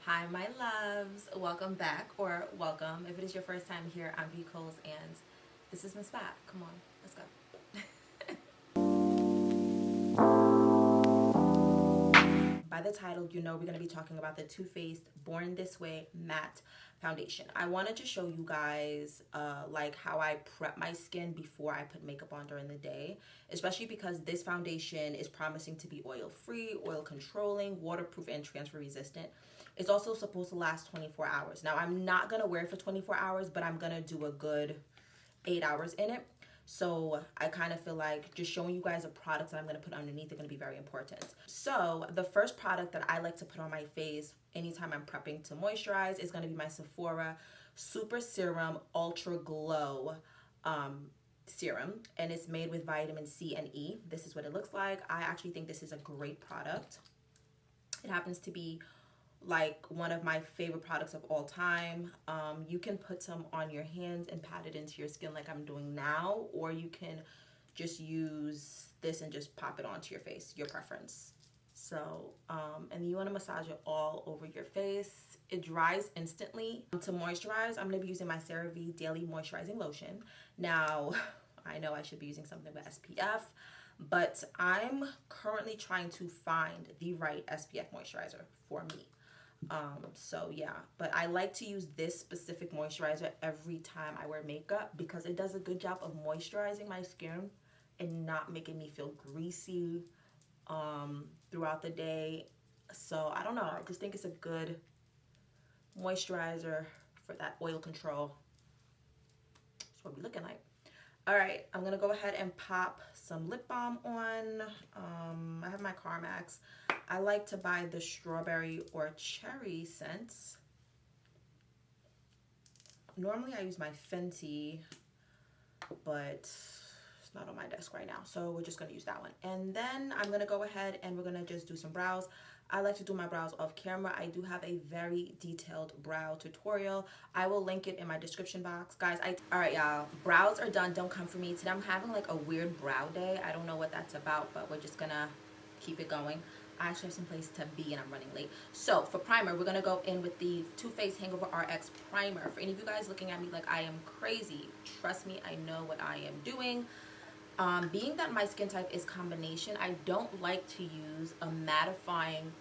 Hi, my loves. Welcome back, or welcome. If it is your first time here, I'm V. Coles, and this is Miss Fat. Come on, let's go. By the title, you know we're going to be talking about the TooFaced Born This Way Matte Foundation. I wanted to show you guys like how I prep my skin before I put makeup on during the day, especially because this foundation is promising to be oil-free, oil-controlling, waterproof, and transfer-resistant. It's also supposed to last 24 hours. Now, I'm not going to wear it for 24 hours, but I'm going to do a good 8 hours in it. So I kind of feel like just showing you guys the products that I'm going to put underneath are going to be very important. So the first product that I like to put on my face anytime I'm prepping to moisturize is going to be my Sephora Super Serum Ultra Glow serum, and it's made with vitamin C and E. This is what it looks like. I actually think this is a great product. It happens to be like one of my favorite products of all time. You can put some on your hands and pat it into your skin like I'm doing now, or you can just use this and just pop it onto your face, your preference. So, and you want to massage it all over your face. It dries instantly. To moisturize, I'm going to be using my CeraVe Daily Moisturizing Lotion. Now, I know I should be using something with SPF, but I'm currently trying to find the right SPF moisturizer for me. So yeah, but I like to use this specific moisturizer every time I wear makeup because it does a good job of moisturizing my skin and not making me feel greasy throughout the day. So I don't know, I just think it's a good moisturizer for that oil control. That's what we're looking like. All right, I'm gonna go ahead and pop some lip balm on. I have my Carmax. I like to buy the strawberry or cherry scents. Normally I use my Fenty, but it's not on my desk right now, so we're just gonna use that one. And then I'm gonna go ahead and we're gonna just do some brows. I like to do my brows off camera. I do have a very detailed brow tutorial. I will link it in my description box. Guys, all right, y'all. Brows are done. Don't come for me. Today I'm having like a weird brow day. I don't know what that's about, but we're just gonna keep it going. I actually have some place to be and I'm running late. So for primer, we're gonna go in with the Too Faced Hangover RX Primer. For any of you guys looking at me like I am crazy, trust me, I know what I am doing. Being that my skin type is combination, I don't like to use a mattifying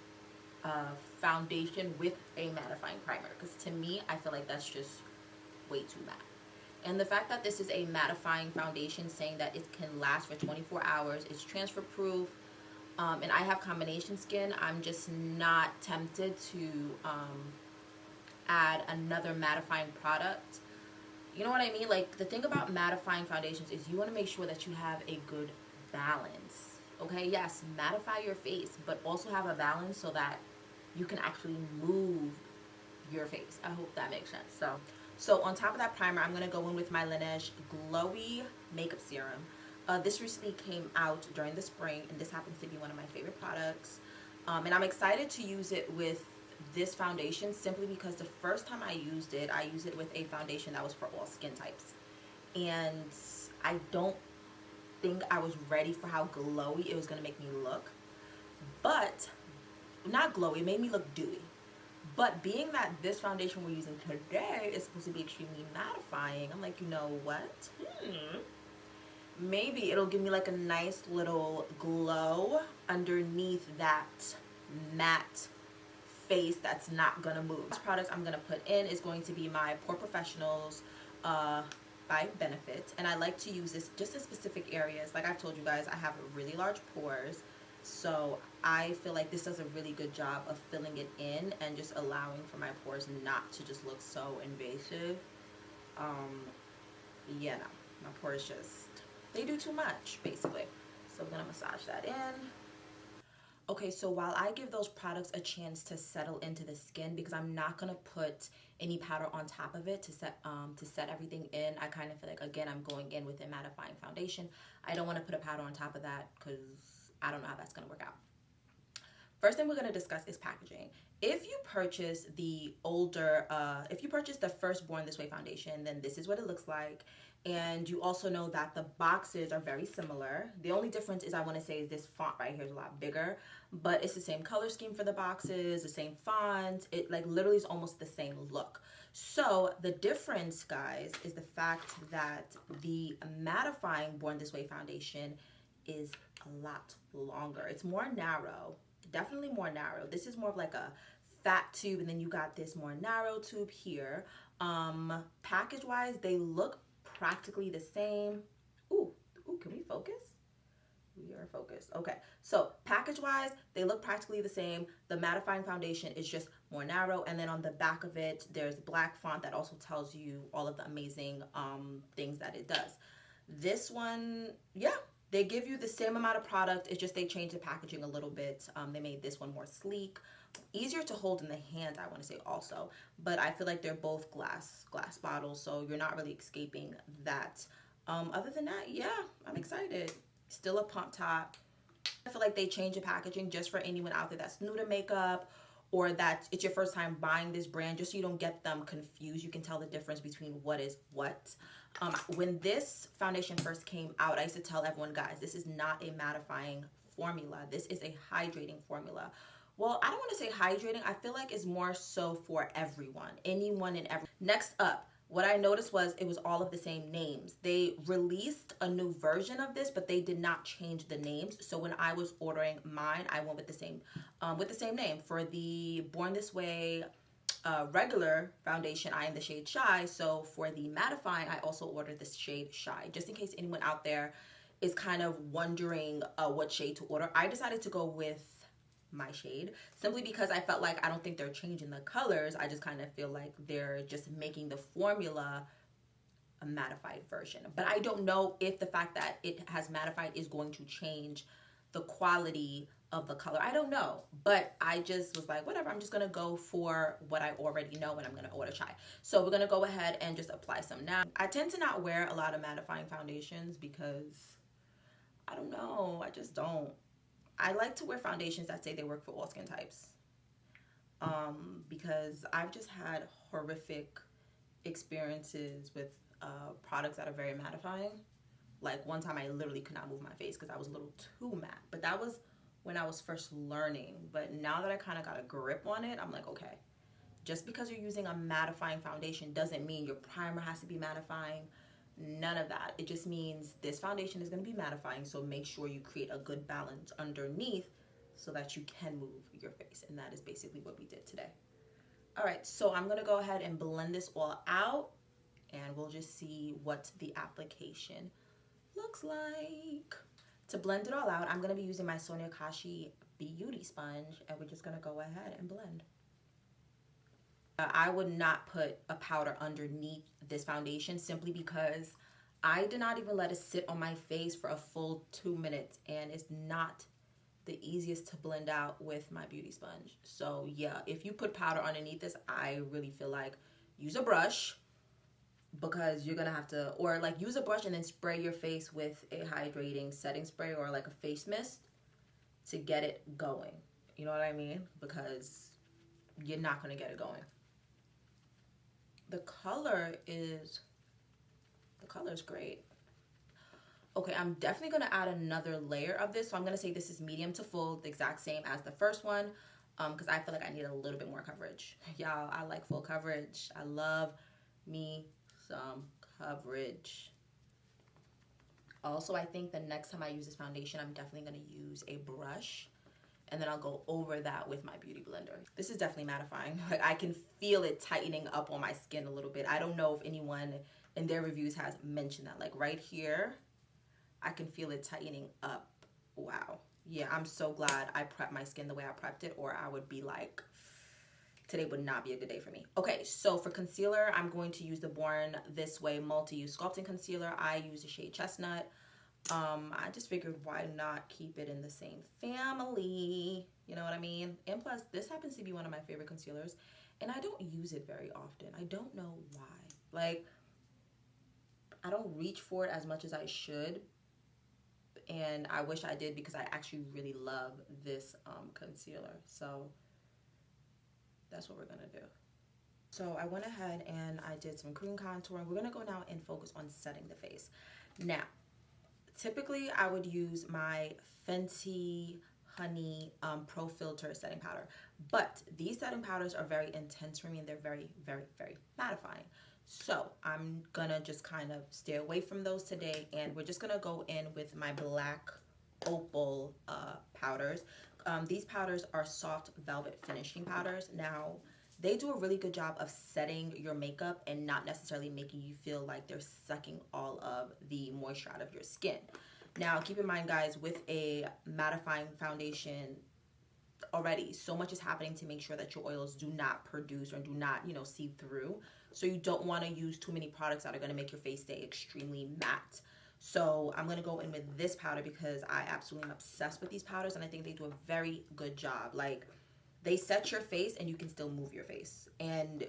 foundation with a mattifying primer, because to me, I feel like that's just way too matte. And the fact that this is a mattifying foundation, saying that it can last for 24 hours, it's transfer proof, and I have combination skin, I'm just not tempted to add another mattifying product. You know what I mean? Like, the thing about mattifying foundations is you want to make sure that you have a good balance. Okay, yes, mattify your face, but also have a balance so that you can actually move your face. I hope that makes sense. So on top of that primer, I'm going to go in with my Laneige Glowy Makeup Serum. This recently came out during the spring, and this happens to be one of my favorite products. And I'm excited to use it with this foundation simply because the first time I used it with a foundation that was for all skin types. And I don't think I was ready for how glowy it was going to make me look. But, not glowy, it made me look dewy. But being that this foundation we're using today is supposed to be extremely mattifying, I'm like, you know what? Maybe it'll give me like a nice little glow underneath that matte face that's not gonna move. This product I'm gonna put in is going to be my Pore Professionals by Benefit, and I like to use this just in specific areas. Like I've told you guys, I have really large pores, so I feel like this does a really good job of filling it in and just allowing for my pores not to just look so invasive. Yeah, no, my pores just, they do too much basically. So I'm gonna massage that in. Okay, so while I give those products a chance to settle into the skin, because I'm not gonna put any powder on top of it to set everything in, I kind of feel like, again, I'm going in with a mattifying foundation. I don't want to put a powder on top of that because I don't know how that's gonna work out. First thing we're gonna discuss is packaging. if you purchase the older, if you purchase the first Born This Way foundation, then this is what it looks like. And you also know that the boxes are very similar. The only difference is, I want to say, is this font right here is a lot bigger, but it's the same color scheme for the boxes, the same font. It like literally is almost the same look. So the difference, guys, is the fact that the mattifying Born This Way foundation is a lot longer. It's more narrow, definitely more narrow. This is more of like a fat tube, and then you got this more narrow tube here. Package wise, they look practically the same. Ooh, can we focus? We are focused. Okay, so package wise, they look practically the same. The mattifying foundation is just more narrow, and then on the back of it, there's black font that also tells you all of the amazing things that it does. This one, yeah, they give you the same amount of product. It's just they changed the packaging a little bit. They made this one more sleek, easier to hold in the hand, I want to say also. But I feel like they're both glass bottles, so you're not really escaping that. Other than that, yeah, I'm excited. Still a pump top. I feel like they changed the packaging just for anyone out there that's new to makeup, or that it's your first time buying this brand, just so you don't get them confused. You can tell the difference between what is what. When this foundation first came out, I used to tell everyone, guys, this is not a mattifying formula. This is a hydrating formula. Well, I don't want to say hydrating. I feel like it's more so for everyone, anyone and everyone. Next up, what I noticed was it was all of the same names. They released a new version of this, but they did not change the names. So when I was ordering mine, I went with the same name. For the Born This Way regular foundation, I am the shade Shy. So for the mattifying, I also ordered this shade Shy, just in case anyone out there is kind of wondering what shade to order. I decided to go with my shade simply because I felt like I don't think they're changing the colors. I just kind of feel like they're just making the formula a mattified version. But I don't know if the fact that it has mattified is going to change the quality of the color. I don't know, but I just was like, whatever, I'm just gonna go for what I already know, and I'm gonna order Shy. So we're gonna go ahead and just apply some now. I tend to not wear a lot of mattifying foundations because I don't know, I just don't. I like to wear foundations that say they work for all skin types, because I've just had horrific experiences with products that are very mattifying. Like one time I literally could not move my face because I was a little too matte, but that was when I was first learning. But now that I kind of got a grip on it, I'm like, okay, just because you're using a mattifying foundation doesn't mean your primer has to be mattifying. None of that. It just means this foundation is going to be mattifying, so make sure you create a good balance underneath so that you can move your face, and that is basically what we did today. All right, so I'm going to go ahead and blend this all out, and we'll just see what the application looks like. To blend it all out, I'm going to be using my Sonia Kashfi beauty sponge, and we're just going to go ahead and blend. I would not put a powder underneath this foundation simply because I did not even let it sit on my face for a full 2 minutes, and it's not the easiest to blend out with my beauty sponge. So yeah, if you put powder underneath this, I really feel like use a brush, because you're gonna have to, or like use a brush and then spray your face with a hydrating setting spray or like a face mist to get it going. You know what I mean? Because you're not gonna get it going. The color is great. Okay, I'm definitely gonna add another layer of this. So I'm gonna say this is medium to full, the exact same as the first one, because I feel like I need a little bit more coverage. Y'all, I like full coverage. I love me some coverage. Also, I think the next time I use this foundation, I'm definitely gonna use a brush, and then I'll go over that with my beauty blender. This is definitely mattifying. Like, I can feel it tightening up on my skin a little bit. I don't know if anyone in their reviews has mentioned that. Like right here, I can feel it tightening up. Wow. Yeah, I'm so glad I prepped my skin the way I prepped it, or I would be like, today would not be a good day for me. Okay, so for concealer, I'm going to use the Born This Way Multi-Use Sculpting Concealer. I use the shade Chestnut. I just figured, why not keep it in the same family? You know what I mean? And plus, this happens to be one of my favorite concealers, and I don't use it very often. I don't know why. Like, I don't reach for it as much as I should, and I wish I did, because I actually really love this concealer. So That's what we're gonna do. So I went ahead and I did some cream contouring. We're gonna go now and focus on setting the face. Now, typically I would use my Fenty Honey Pro Filter setting powder, but these setting powders are very intense for me and they're very, very, very mattifying. So I'm gonna just kind of stay away from those today, and we're just gonna go in with my black opal powders. These powders are soft velvet finishing powders. Now, they do a really good job of setting your makeup and not necessarily making you feel like they're sucking all of the moisture out of your skin. Now, keep in mind, guys, with a mattifying foundation, already so much is happening to make sure that your oils do not produce or do not, you know, seep through. So you don't want to use too many products that are going to make your face stay extremely matte. So I'm going to go in with this powder because I absolutely am obsessed with these powders, and I think they do a very good job. Like, they set your face and you can still move your face, and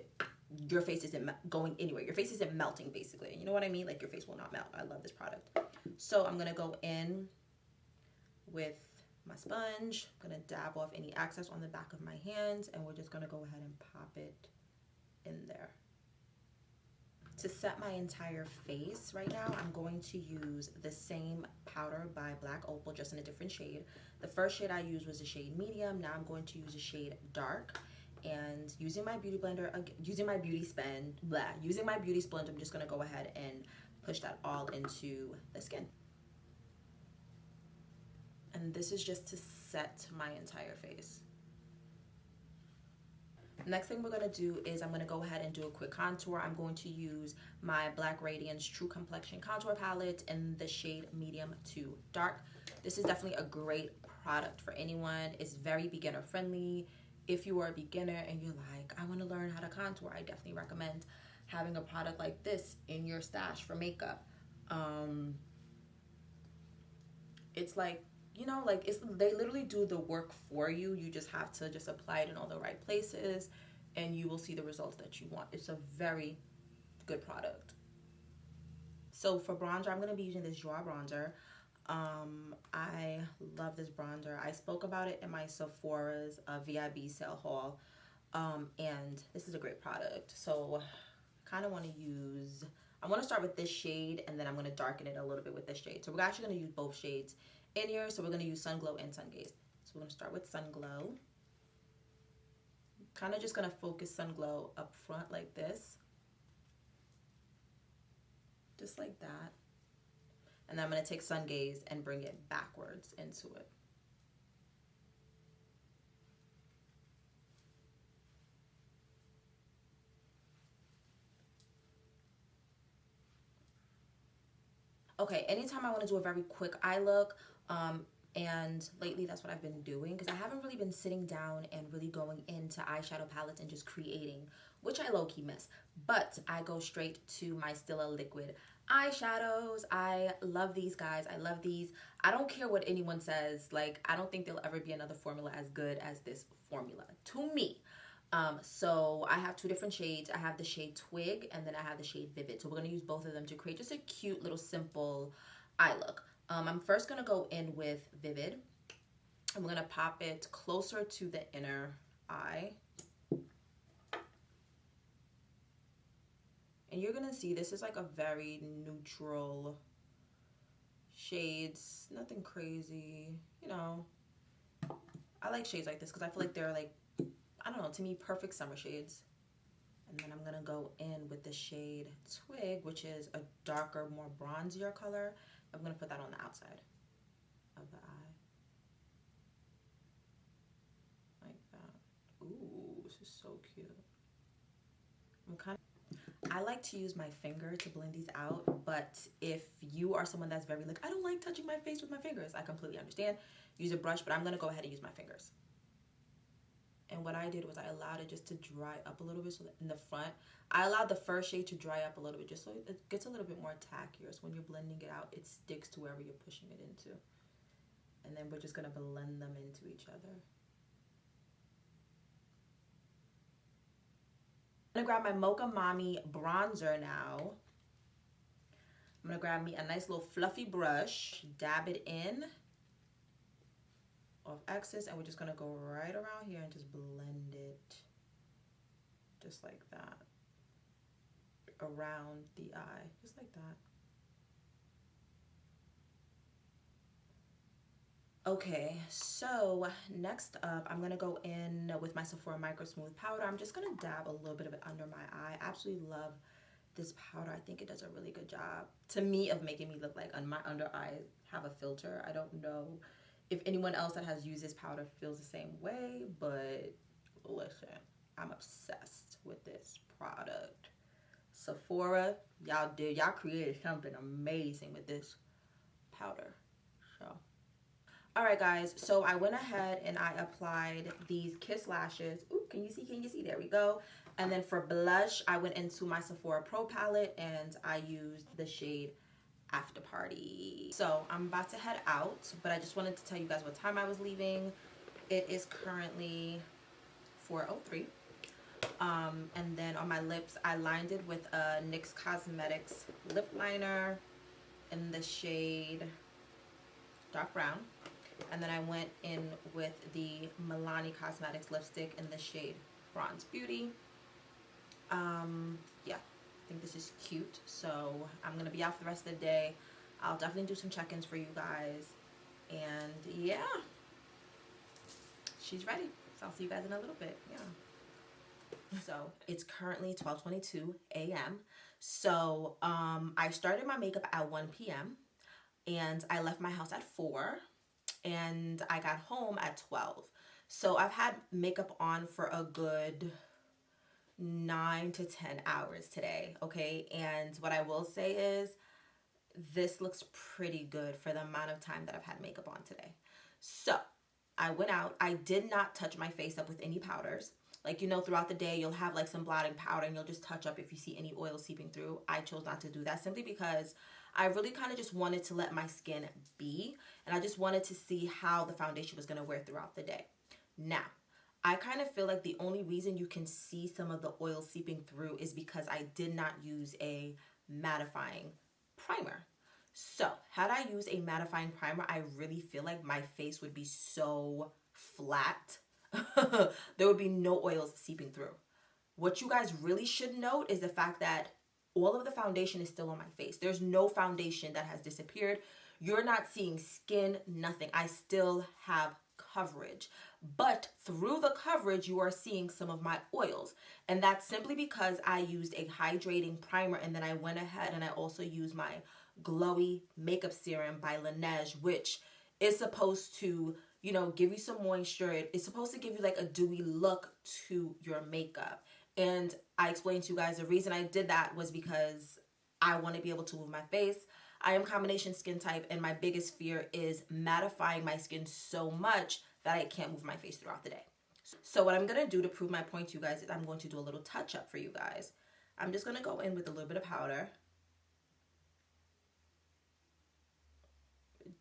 your face isn't going anywhere. Your face isn't melting, basically. You know what I mean? Like, your face will not melt. I love this product. So I'm going to go in with my sponge. I'm going to dab off any excess on the back of my hands, and we're just going to go ahead and pop it in there. To set my entire face right now, I'm going to use the same powder by Black Opal, just in a different shade. The first shade I used was the shade medium. Now I'm going to use a shade dark. And using my beauty blender, using my beauty sponge, I'm just going to go ahead and push that all into the skin. And this is just to set my entire face. Next thing we're going to do is I'm going to go ahead and do a quick contour. I'm going to use my Black Radiance True Complexion Contour Palette in the shade medium to dark. This is definitely a great product for anyone. It's very beginner friendly. If you are a beginner and you're like, I want to learn how to contour, I definitely recommend having a product like this in your stash for makeup. It's like, you know, like they literally do the work for you. You just have to just apply it in all the right places and you will see the results that you want. It's a very good product. So for bronzer, I'm going to be using this Joie bronzer. I love this bronzer. I spoke about it in my Sephora's VIB sale haul. And this is a great product. So kind of want to use, I want to start with this shade and then I'm going to darken it a little bit with this shade. So we're actually going to use both shades in here. So we're going to use Sun Glow and Sun Gaze. So we're going to start with Sun Glow. Kind of just going to focus Sun Glow up front like this. Just like that. And then I'm going to take Sun Gaze and bring it backwards into it. Okay, anytime I want to do a very quick eye look, and lately that's what I've been doing because I haven't really been sitting down and really going into eyeshadow palettes and just creating, which I low-key miss. But I go straight to my Stila liquid eyeshadows. I love these, guys. I love these. I don't care what anyone says. Like, I don't think there'll ever be another formula as good as this formula to me. So I have two different shades. I have the shade Twig and then I have the shade Vivid. So we're going to use both of them to create just a cute little simple eye look. I'm first going to go in with Vivid. I'm going to pop it closer to the inner eye. And you're going to see this is like a very neutral shades. Nothing crazy, you know. I like shades like this because I feel like they're like, I don't know, to me, perfect summer shades. And then I'm going to go in with the shade Twig, which is a darker, more bronzier color. I'm going to put that on the outside of the eye. Like that. Ooh, this is so cute. I like to use my finger to blend these out, but if you are someone that's very like, I don't like touching my face with my fingers, I completely understand. Use a brush, but I'm going to go ahead and use my fingers. And what I did was I allowed it just to dry up a little bit. So that in the front, I allowed the first shade to dry up a little bit just so it gets a little bit more tackier. So when you're blending it out, it sticks to wherever you're pushing it into. And then we're just going to blend them into each other. I'm going to grab my Mocha Mommy bronzer now. I'm going to grab me a nice little fluffy brush, dab it in of excess, and we're just going to go right around here and just blend it just like that, around the eye, just like that. Okay, so next up, I'm gonna go in with my Sephora Micro Smooth Powder. I'm just gonna dab a little bit of it under my eye. I absolutely love this powder. I think it does a really good job, to me, of making me look like on my under eye have a filter. I don't know if anyone else that has used this powder feels the same way, but listen, I'm obsessed with this product. Sephora, y'all created something amazing with this powder. So all right, guys, so I went ahead and I applied these Kiss lashes. Ooh, can you see? Can you see? There we go. And then for blush, I went into my Sephora Pro palette and I used the shade After Party. So I'm about to head out, but I just wanted to tell you guys what time I was leaving. It is currently 4:03. And then on my lips, I lined it with a NYX Cosmetics lip liner in the shade dark brown. And then I went in with the Milani Cosmetics lipstick in the shade Bronze Beauty. Yeah, I think this is cute. So I'm going to be out for the rest of the day. I'll definitely do some check-ins for you guys. And yeah, she's ready. So I'll see you guys in a little bit. Yeah. So it's currently 12:22 a.m. So I started my makeup at 1 p.m. and I left my house at 4. And I got home at 12. So I've had makeup on for a good 9 to 10 hours today, okay? And what I will say is this looks pretty good for the amount of time that I've had makeup on today. So I went out. I did not touch my face up with any powders. Like, you know, throughout the day, you'll have like some blotting powder and you'll just touch up if you see any oil seeping through. I chose not to do that simply because I really kind of just wanted to let my skin be. And I just wanted to see how the foundation was going to wear throughout the day. Now, I kind of feel like the only reason you can see some of the oil seeping through is because I did not use a mattifying primer. So, had I used a mattifying primer, I really feel like my face would be so flat. There would be no oils seeping through. What you guys really should note is the fact that all of the foundation is still on my face. There's no foundation that has disappeared. You're not seeing skin, nothing. I still have coverage. But through the coverage, you are seeing some of my oils. And that's simply because I used a hydrating primer and then I went ahead and I also used my Glowy Makeup Serum by Laneige, which is supposed to, you know, give you some moisture. It's supposed to give you like a dewy look to your makeup. And I explained to you guys the reason I did that was because I want to be able to move my face. I am combination skin type and my biggest fear is mattifying my skin so much that I can't move my face throughout the day. So what I'm going to do to prove my point to you guys is I'm going to do a little touch up for you guys. I'm just going to go in with a little bit of powder.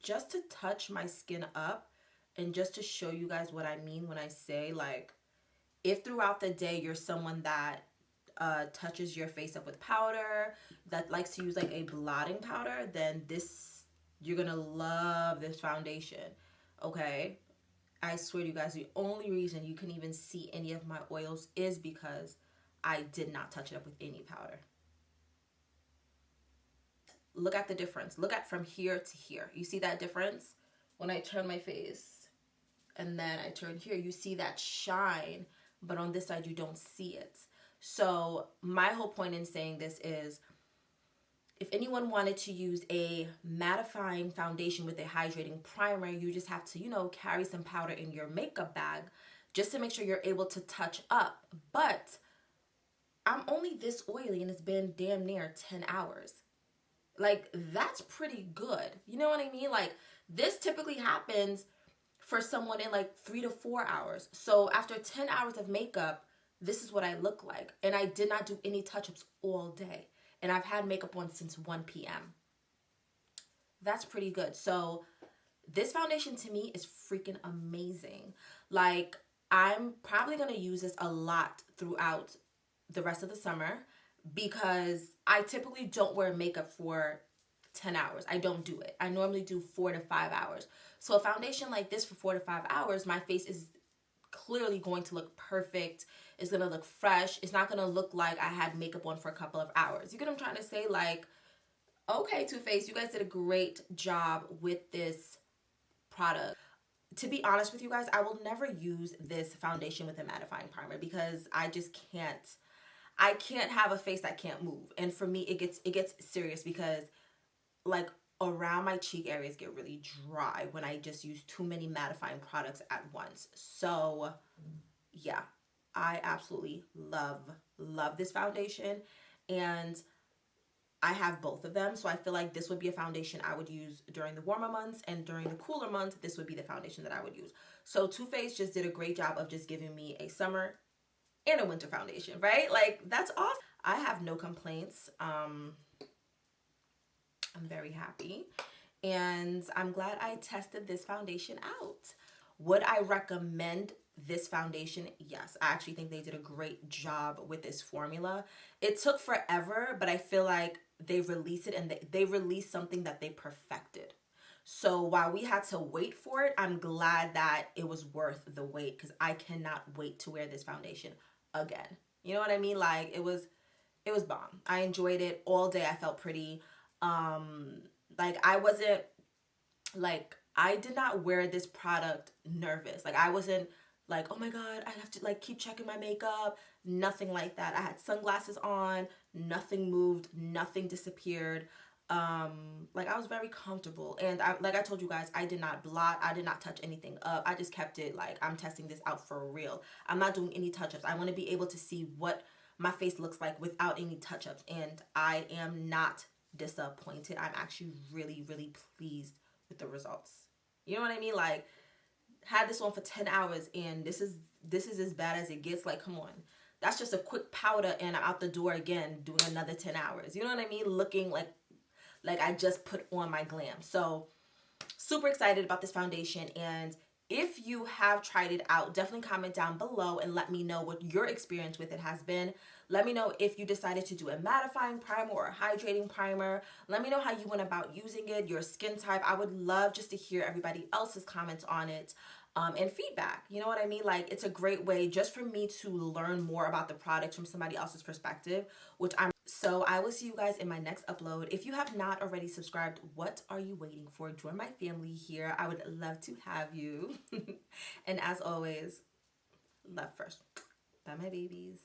Just to touch my skin up and just to show you guys what I mean when I say, like, if throughout the day you're someone that touches your face up with powder, that likes to use like a blotting powder, then you're gonna love this foundation, okay? I swear to you guys, the only reason you can even see any of my oils is because I did not touch it up with any powder. Look at the difference. Look at from here to here. You see that difference? When I turn my face and then I turn here, you see that shine, but on this side you don't see it. So my whole point in saying this is, if anyone wanted to use a mattifying foundation with a hydrating primer, you just have to, you know, carry some powder in your makeup bag just to make sure you're able to touch up. But I'm only this oily and it's been damn near 10 hours. Like, that's pretty good. You know what I mean? Like, this typically happens for someone in like 3 to 4 hours. So after 10 hours of makeup, this is what I look like. And I did not do any touch-ups all day. And I've had makeup on since 1 p.m. That's pretty good. So this foundation to me is freaking amazing. Like, I'm probably going to use this a lot throughout the rest of the summer because I typically don't wear makeup for 10 hours. I don't do it. I normally do 4 to 5 hours. So a foundation like this for 4 to 5 hours, my face is clearly going to look perfect. It's gonna look fresh. It's not gonna look like I had makeup on for a couple of hours. You get what I'm trying to say? Like, okay, Too Faced, you guys did a great job with this product. To be honest with you guys, I will never use this foundation with a mattifying primer because I just can't. I can't have a face that can't move. And for me, it gets serious because like around my cheek areas get really dry when I just use too many mattifying products at once. So yeah, I absolutely love this foundation, and I have both of them. So I feel like this would be a foundation I would use during the warmer months, and during the cooler months, this would be the foundation that I would use. So Too Faced just did a great job of just giving me a summer and a winter foundation, right? Like, that's awesome. I have no complaints. I'm very happy, and I'm glad I tested this foundation out. Would I recommend this foundation? Yes, I actually think they did a great job with this formula. It took forever, but I feel like they released it, and they released something that they perfected. So while we had to wait for it, I'm glad that it was worth the wait, because I cannot wait to wear this foundation again. You know what I mean? Like, it was bomb. I enjoyed it all day. I felt pretty. Like, I wasn't, like, I did not wear this product nervous. Like, I wasn't like, oh my God, I have to like keep checking my makeup. Nothing like that. I had sunglasses on, nothing moved, nothing disappeared. Like, I was very comfortable, and like I told you guys, I did not blot, I did not touch anything up. I just kept it like, I'm testing this out for real. I'm not doing any touch-ups. I want to be able to see what my face looks like without any touch-ups, and I am not disappointed. I'm actually really pleased with the results. You know what I mean? Like, had this on for 10 hours, and this is as bad as it gets. Like, come on. That's just a quick powder and I'm out the door again doing another 10 hours. You know what I mean? Looking like I just put on my glam. So super excited about this foundation, and if you have tried it out, definitely comment down below and let me know what your experience with it has been. Let me know if you decided to do a mattifying primer or a hydrating primer. Let me know how you went about using it, your skin type. I would love just to hear everybody else's comments on it, and feedback. You know what I mean? Like, it's a great way just for me to learn more about the product from somebody else's perspective, which I'm. So I will see you guys in my next upload. If you have not already subscribed, what are you waiting for? Join my family here. I would love to have you. And as always, love first. Bye, my babies.